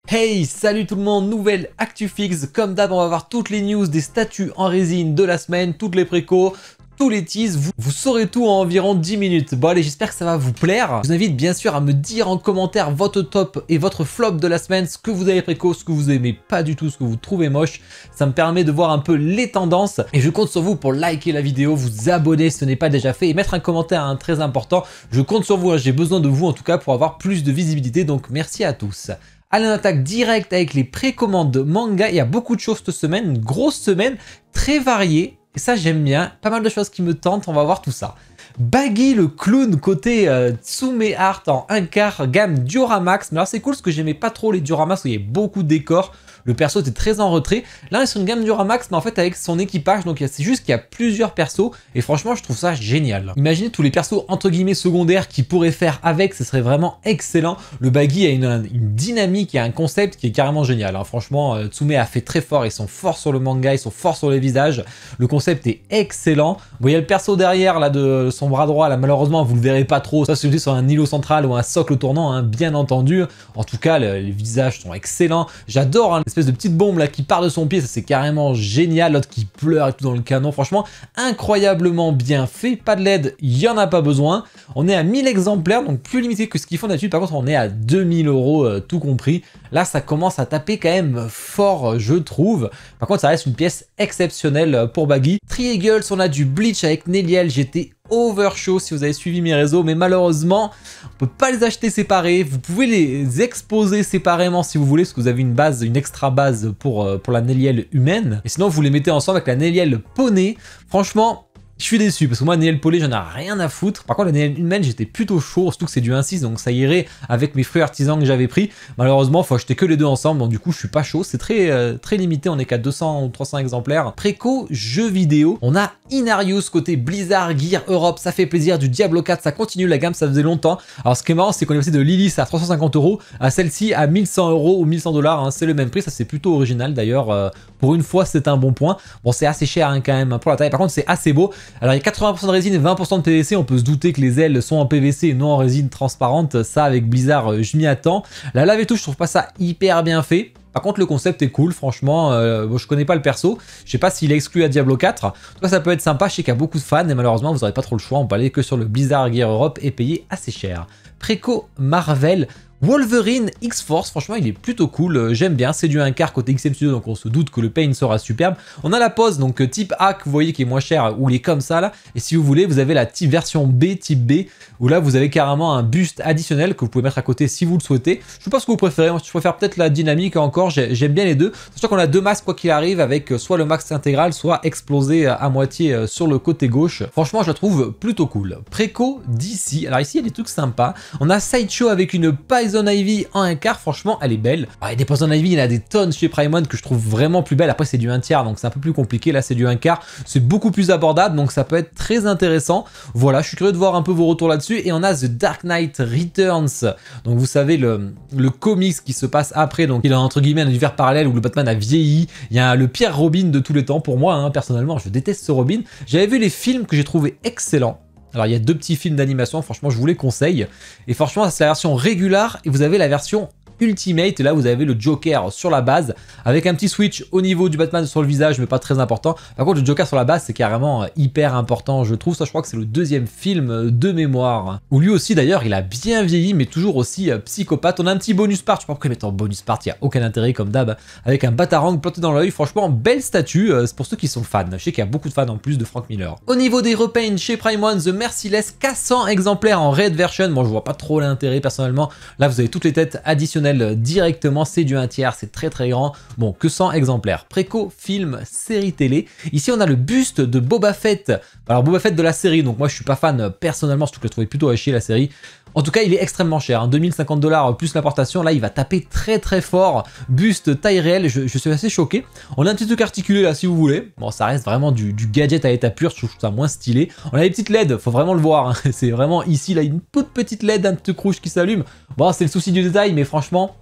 Hey, salut tout le monde, nouvelle actu fixe. Comme d'hab, on va voir toutes les news des statues en résine de la semaine, toutes les précos, tous les teas. Vous saurez tout en environ 10 minutes. Bon allez, j'espère que ça va vous plaire. Je vous invite bien sûr à me dire en commentaire votre top et votre flop de la semaine, ce que vous avez préco, ce que vous aimez pas du tout, ce que vous trouvez moche. Ça me permet de voir un peu les tendances et je compte sur vous pour liker la vidéo, vous abonner si ce n'est pas déjà fait et mettre un commentaire très important. Je compte sur vous, j'ai besoin de vous en tout cas pour avoir plus de visibilité, donc merci à tous. Allez, on attaque direct avec les précommandes manga. Il y a beaucoup de choses cette semaine, une grosse semaine, très variée. Et ça, j'aime bien. Pas mal de choses qui me tentent, on va voir tout ça. Baggy le clown côté Tsume Art en 1/4 gamme Dioramax. Mais alors c'est cool parce que j'aimais pas trop les Dioramas où il y avait beaucoup de décors. Le perso était très en retrait. Là, on est sur une gamme Dioramax, mais en fait avec son équipage. Donc c'est juste qu'il y a plusieurs persos. Et franchement, je trouve ça génial. Imaginez tous les persos entre guillemets secondaires qui pourraient faire avec. Ce serait vraiment excellent. Le Baggy a une dynamique et un concept qui est carrément génial. Hein. Franchement, Tsume a fait très fort. Ils sont forts sur le manga, ils sont forts sur les visages. Le concept est excellent. Vous voyez le perso derrière là de son bras droit. Là, malheureusement, vous le verrez pas trop. Ça, c'est sur un îlot central ou un socle tournant, hein, bien entendu. En tout cas, les visages sont excellents. J'adore hein, l'espèce de petite bombe là qui part de son pied. Ça, c'est carrément génial. L'autre qui pleure et tout dans le canon. Franchement, incroyablement bien fait. Pas de LED, il y en a pas besoin. On est à 1000 exemplaires, donc plus limité que ce qu'ils font d'habitude. Par contre, on est à 2000 € tout compris. Là, ça commence à taper quand même fort, je trouve. Par contre, ça reste une pièce exceptionnelle pour Baggy. Triangles, on a du Bleach avec Neliel. J'étais overchaud si vous avez suivi mes réseaux, mais malheureusement, on peut pas les acheter séparés. Vous pouvez les exposer séparément si vous voulez, parce que vous avez une base, une extra base pour la Neliel humaine. Et sinon, vous les mettez ensemble avec la Neliel poney. Franchement, je suis déçu parce que moi, Neliel poney, j'en ai rien à foutre. Par contre, la Neliel humaine, j'étais plutôt chaud, surtout que c'est du 1/6, donc ça irait avec mes fruits artisans que j'avais pris. Malheureusement, il faut acheter que les deux ensemble, donc du coup, je suis pas chaud. C'est très limité, on est qu'à 200 ou 300 exemplaires. Préco jeux vidéo, on a Inarius côté Blizzard Gear Europe, ça fait plaisir. Du Diablo 4, ça continue la gamme, ça faisait longtemps. Alors, ce qui est marrant, c'est qu'on est passé de Lilith à 350 € à celle-ci à 1100 € ou 1100 $. Hein, c'est le même prix, ça c'est plutôt original d'ailleurs. Pour une fois, c'est un bon point. Bon, c'est assez cher hein, quand même pour la taille. Par contre, c'est assez beau. Alors, il y a 80% de résine et 20% de PVC. On peut se douter que les ailes sont en PVC et non en résine transparente. Ça, avec Blizzard, je m'y attends. La lave et tout, je trouve pas ça hyper bien fait. Par contre, le concept est cool, franchement. Bon, je connais pas le perso. Je sais pas s'il est exclu à Diablo 4. En tout cas, ça peut être sympa. Je sais qu'il y a beaucoup de fans et malheureusement, vous n'aurez pas trop le choix. On peut aller que sur le Blizzard Gear Europe et payer assez cher. Préco Marvel. Wolverine X-Force, franchement il est plutôt cool, j'aime bien, c'est du 1/4 côté XM Studio donc on se doute que le paint sera superbe. On a la pose donc type A que vous voyez qui est moins cher, où il est comme ça là, et si vous voulez vous avez la version B, type B, où là vous avez carrément un buste additionnel que vous pouvez mettre à côté si vous le souhaitez. Je sais pas ce que vous préférez, je préfère peut-être la dynamique encore, j'aime bien les deux. C'est sûr qu'on a deux masques quoi qu'il arrive avec soit le max intégral, soit explosé à moitié sur le côté gauche. Franchement je la trouve plutôt cool. Préco d'ici, alors ici il y a des trucs sympas. On a Sideshow avec une Poison Ivy en 1/4, franchement elle est belle. Alors, il y a des Poison Ivy, il y en a des tonnes chez Prime One que je trouve vraiment plus belles. Après c'est du 1/3 donc c'est un peu plus compliqué. Là c'est du 1/4, c'est beaucoup plus abordable donc ça peut être très intéressant. Voilà, je suis curieux de voir un peu vos retours là-dessus. Et on a The Dark Knight Returns, donc vous savez le comics qui se passe après, donc il a entre guillemets un univers parallèle où le Batman a vieilli. Il y a le pire Robin de tous les temps pour moi hein, personnellement je déteste ce Robin. J'avais vu les films que j'ai trouvé excellents. Alors il y a deux petits films d'animation, franchement je vous les conseille. Et franchement c'est la version régulière et vous avez la version Ultimate, et là vous avez le Joker sur la base avec un petit switch au niveau du Batman sur le visage mais pas très important. Par contre le Joker sur la base c'est carrément hyper important je trouve. Ça je crois que c'est le deuxième film de mémoire où lui aussi d'ailleurs il a bien vieilli mais toujours aussi psychopathe. On a un petit bonus part, je sais pas pourquoi mettre en bonus part, il n'y a aucun intérêt comme d'hab, avec un Batarang planté dans l'œil. Franchement belle statue, c'est pour ceux qui sont fans. Je sais qu'il y a beaucoup de fans en plus de Frank Miller. Au niveau des repaints chez Prime One, The Merciless 400 exemplaires en red version. Bon je vois pas trop l'intérêt personnellement. Là vous avez toutes les têtes additionnelles directement, c'est du 1/3, c'est très grand. Bon, que 100 exemplaires. Préco, film, série télé. Ici, on a le buste de Boba Fett. Alors, Boba Fett de la série, donc moi, je suis pas fan personnellement, surtout que je le trouvais plutôt à chier la série. En tout cas, il est extrêmement cher, hein, 2050 $ plus l'importation. Là, il va taper très fort. Buste taille réelle, je suis assez choqué. On a un petit truc articulé là, si vous voulez. Bon, ça reste vraiment du gadget à l'état pur, je trouve ça moins stylé. On a les petites LED, faut vraiment le voir. Hein. C'est vraiment ici, là, une toute petite LED, un truc rouge qui s'allume. Bon, c'est le souci du détail, mais franchement,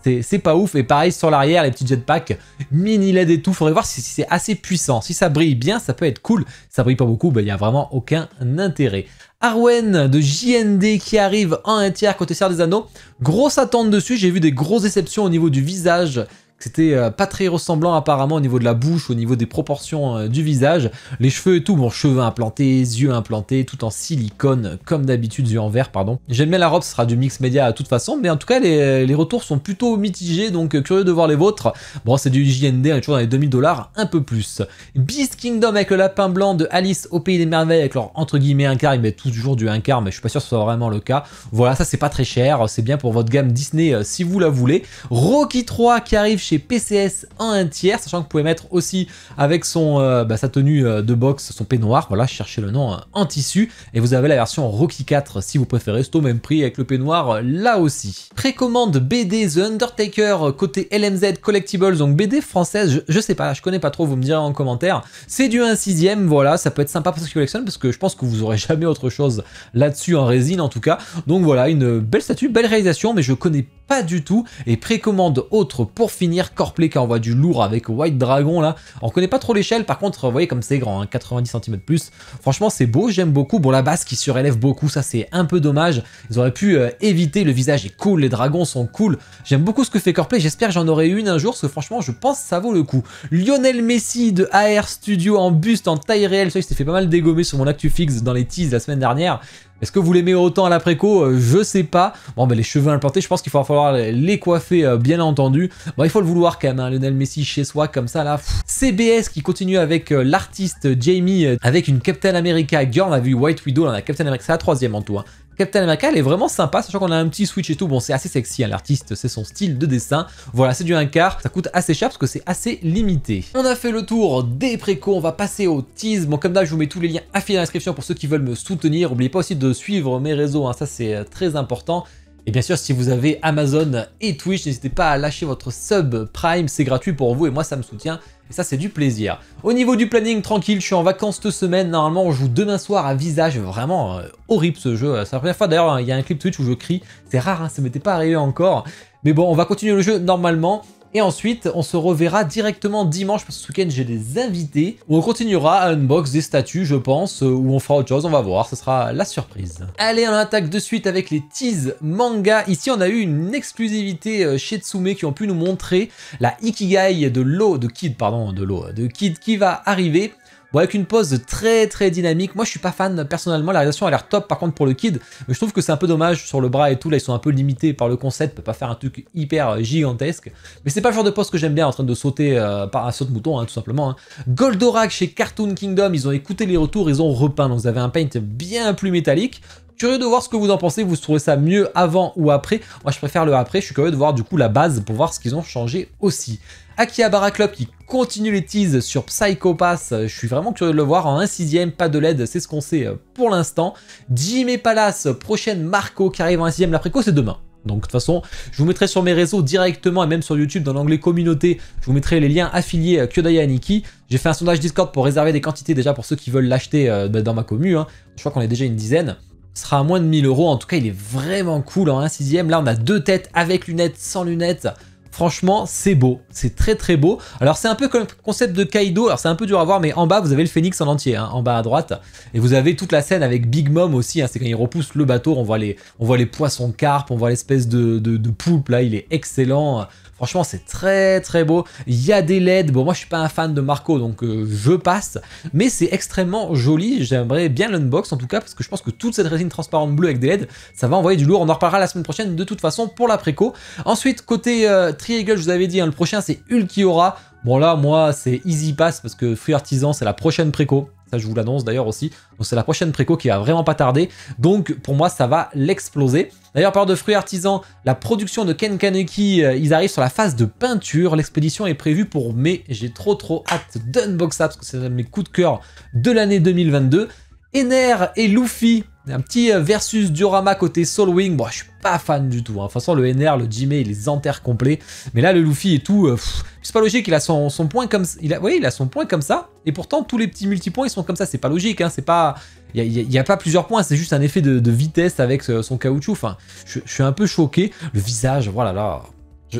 c'est pas ouf. Et pareil sur l'arrière, les petits jetpacks, mini LED et tout, faudrait voir si c'est assez puissant. Si ça brille bien, ça peut être cool. Si ça brille pas beaucoup, il n'y a vraiment aucun intérêt. Arwen de JND qui arrive en 1/3 côté Seigneur des Anneaux. Grosse attente dessus, j'ai vu des grosses déceptions au niveau du visage. C'était pas très ressemblant apparemment au niveau de la bouche, au niveau des proportions du visage. Les cheveux et tout, bon, cheveux implantés, yeux implantés, tout en silicone, comme d'habitude, yeux en verre, pardon. J'aime bien la robe, ce sera du mix média à toute façon, mais en tout cas, les retours sont plutôt mitigés, donc curieux de voir les vôtres. Bon, c'est du JND, on est toujours dans les 2000 $, un peu plus. Beast Kingdom avec le lapin blanc de Alice au Pays des Merveilles, avec leur entre guillemets un quart, ils mettent toujours du un quart, mais je suis pas sûr que ce soit vraiment le cas. Voilà, ça c'est pas très cher, c'est bien pour votre gamme Disney si vous la voulez. Rocky 3 qui arrive chez PCS en 1/3, sachant que vous pouvez mettre aussi avec son sa tenue de boxe, son peignoir, voilà, cherchez le nom en tissu, et vous avez la version Rocky 4 si vous préférez, c'est au même prix avec le peignoir là aussi. Précommande BD The Undertaker côté LMZ Collectibles, donc BD française, je sais pas, je connais pas trop, vous me direz en commentaire. C'est du 1/6, voilà, ça peut être sympa pour ceux qui collectionnent, parce que je pense que vous aurez jamais autre chose là-dessus en résine en tout cas. Donc voilà, une belle statue, belle réalisation, mais je connais pas du tout. Et précommande autre pour finir, Coreplay qui envoie du lourd avec White Dragon là. On connaît pas trop l'échelle, par contre vous voyez comme c'est grand, hein, 90 cm plus. Franchement c'est beau, j'aime beaucoup. Bon, la base qui surélève beaucoup, ça c'est un peu dommage. Ils auraient pu éviter, le visage est cool, les dragons sont cool. J'aime beaucoup ce que fait Coreplay, j'espère que j'en aurai une un jour, parce que franchement je pense que ça vaut le coup. Lionel Messi de AR Studio en buste, en taille réelle, ça il s'est fait pas mal dégommer sur mon actu fixe dans les teases la semaine dernière. Est-ce que vous l'aimez autant à l'après-co? Je sais pas. Bon, ben les cheveux implantés, je pense qu'il va falloir les coiffer, bien entendu. Bon, il faut le vouloir quand même, hein, Lionel Messi chez soi, comme ça, là. CBS qui continue avec l'artiste Jamie, avec une Captain America girl. On a vu White Widow, on a Captain America, c'est la 3e en tout, hein. Captain America, elle est vraiment sympa, sachant qu'on a un petit switch et tout. Bon, c'est assez sexy, hein, l'artiste, c'est son style de dessin. Voilà, c'est du 1/4, ça coûte assez cher parce que c'est assez limité. On a fait le tour des précos, on va passer au tease. Bon, comme d'hab, je vous mets tous les liens affilés dans la description pour ceux qui veulent me soutenir. N'oubliez pas aussi de suivre mes réseaux, hein, ça c'est très important. Et bien sûr, si vous avez Amazon et Twitch, n'hésitez pas à lâcher votre sub Prime, c'est gratuit pour vous et moi ça me soutient. Et ça, c'est du plaisir. Au niveau du planning, tranquille, je suis en vacances cette semaine. Normalement, on joue demain soir à Visage. Vraiment horrible ce jeu. C'est la première fois d'ailleurs, il y a un clip Twitch où je crie. C'est rare, hein, ça m'était pas arrivé encore. Mais bon, on va continuer le jeu normalement. Et ensuite, on se reverra directement dimanche, parce que ce week-end, j'ai des invités, où on continuera à unbox des statues, je pense, où on fera autre chose, on va voir, ce sera la surprise. Allez, on attaque de suite avec les teas manga. Ici, on a eu une exclusivité chez Tsume qui ont pu nous montrer la Ikigai de Kid qui va arriver. Bon, avec une pose très dynamique. Moi je suis pas fan personnellement, la réalisation a l'air top par contre pour le Kid, mais je trouve que c'est un peu dommage sur le bras et tout, là ils sont un peu limités par le concept, peut pas faire un truc hyper gigantesque, mais c'est pas le genre de pose que j'aime bien en train de sauter par un saut de mouton, hein, tout simplement. Hein. Goldorak chez Cartoon Kingdom, ils ont écouté les retours, ils ont repeint, donc vous avez un paint bien plus métallique. Curieux de voir ce que vous en pensez, vous trouvez ça mieux avant ou après? Moi je préfère le après, je suis curieux de voir du coup la base pour voir ce qu'ils ont changé aussi. Akihabara Club qui continue les teases sur Psycho Pass, je suis vraiment curieux de le voir en 1/6, pas de LED, c'est ce qu'on sait pour l'instant. Jimmy Palace, prochaine Marco qui arrive en 1/6, la préco c'est demain. Donc de toute façon, je vous mettrai sur mes réseaux directement et même sur YouTube dans l'onglet communauté, je vous mettrai les liens affiliés Kyodai Aniki. J'ai fait un sondage Discord pour réserver des quantités déjà pour ceux qui veulent l'acheter dans ma commu, hein. Je crois qu'on est déjà une dizaine. Ce sera à moins de 1000 €, en tout cas il est vraiment cool en 1/6. Là on a 2 têtes avec lunettes, sans lunettes. Franchement, c'est beau, c'est très beau. Alors c'est un peu comme le concept de Kaido, alors c'est un peu dur à voir, mais en bas vous avez le phénix en entier, hein, en bas à droite. Et vous avez toute la scène avec Big Mom aussi, hein, c'est quand il repousse le bateau, on voit les poissons carpes, on voit l'espèce de poulpe, là il est excellent. Franchement, c'est très beau. Il y a des LED. Bon, moi, je suis pas un fan de Marco, donc je passe. Mais c'est extrêmement joli. J'aimerais bien l'unbox, en tout cas, parce que je pense que toute cette résine transparente bleue avec des LED, ça va envoyer du lourd. On en reparlera la semaine prochaine, de toute façon, pour la préco. Ensuite, côté Triangle, je vous avais dit, hein, le prochain, c'est Ulquiorra. Bon, là, moi, c'est Easy Pass, parce que Free Artisan, c'est la prochaine préco. Ça, je vous l'annonce d'ailleurs aussi. Donc, c'est la prochaine préco qui va vraiment pas tarder. Donc, pour moi, ça va l'exploser. D'ailleurs, par de fruits artisans, la production de Ken Kaneki, ils arrivent sur la phase de peinture. L'expédition est prévue pour mai. J'ai trop hâte d'unbox ça parce que c'est un de mes coups de cœur de l'année 2022. Ener et Luffy, un petit versus diorama côté Soul Wing. Bon, je suis pas fan du tout. Hein. De toute façon, le Ener, le Jimé, il les enterre complets. Mais là, le Luffy et tout, c'est pas logique. Il a son point comme ça. Il a son point comme ça. Et pourtant, tous les petits multipoints, ils sont comme ça. C'est pas logique. Hein. C'est pas. Il y a pas plusieurs points. C'est juste un effet de vitesse avec son caoutchouc. Enfin, je suis un peu choqué. Le visage, voilà là.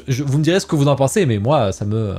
Vous me direz ce que vous en pensez, mais moi, ça me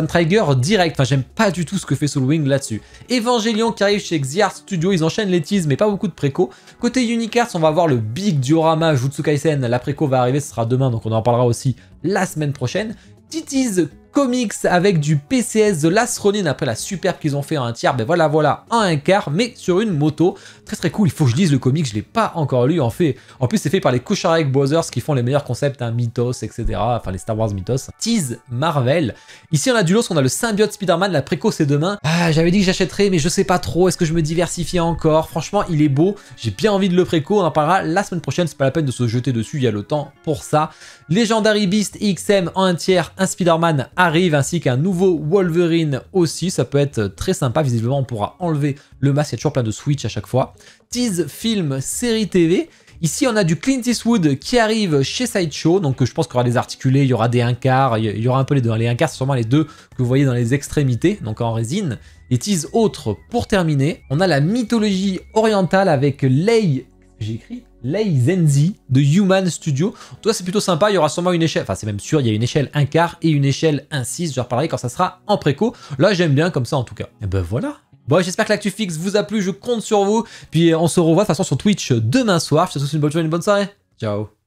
trigger direct. Enfin, j'aime pas du tout ce que fait Soul Wing là-dessus. Evangelion qui arrive chez Xiar Studio, ils enchaînent les teases, mais pas beaucoup de préco. Côté Unicards, on va voir le big diorama Jutsu Kaisen. La préco va arriver, ce sera demain, donc on en parlera aussi la semaine prochaine. Titties Comics avec du PCS The Last Ronin après la superbe qu'ils ont fait en un tiers, ben voilà, en un quart, mais sur une moto. Très cool, il faut que je lise le comic, je l'ai pas encore lu en fait. En plus c'est fait par les Kusharek Brothers qui font les meilleurs concepts, hein, Mythos, etc. Enfin les Star Wars Mythos. Tease Marvel. Ici on a du lot, on a le symbiote Spider-Man, la préco c'est demain. Ah, j'avais dit que j'achèterais, mais je sais pas trop, est-ce que je me diversifie encore? Franchement il est beau, j'ai bien envie de le préco, on en parlera la semaine prochaine, c'est pas la peine de se jeter dessus, il y a le temps pour ça. Legendary Beast XM en un tiers, un Spider-Man arrive, ainsi qu'un nouveau Wolverine aussi, ça peut être très sympa, visiblement on pourra enlever le masque, il y a toujours plein de switch à chaque fois. Tease film série TV, ici on a du Clint Eastwood qui arrive chez Sideshow, donc je pense qu'il y aura des articulés, il y aura des incarts, il y aura un peu les deux, les incarts c'est sûrement les deux que vous voyez dans les extrémités, donc en résine. Et tease autre pour terminer, on a la mythologie orientale avec Lei, j'ai écrit Lei Zenzi de Human Studio. Toi c'est plutôt sympa, il y aura sûrement une échelle, enfin c'est même sûr, il y a une échelle 1 quart et une échelle 1/6, je reparlerai quand ça sera en préco. Là j'aime bien comme ça en tout cas. Et ben voilà. Bon, j'espère que l'actu fixe vous a plu, je compte sur vous. Puis on se revoit de toute façon sur Twitch demain soir. Je te souhaite une bonne journée, une bonne soirée. Ciao.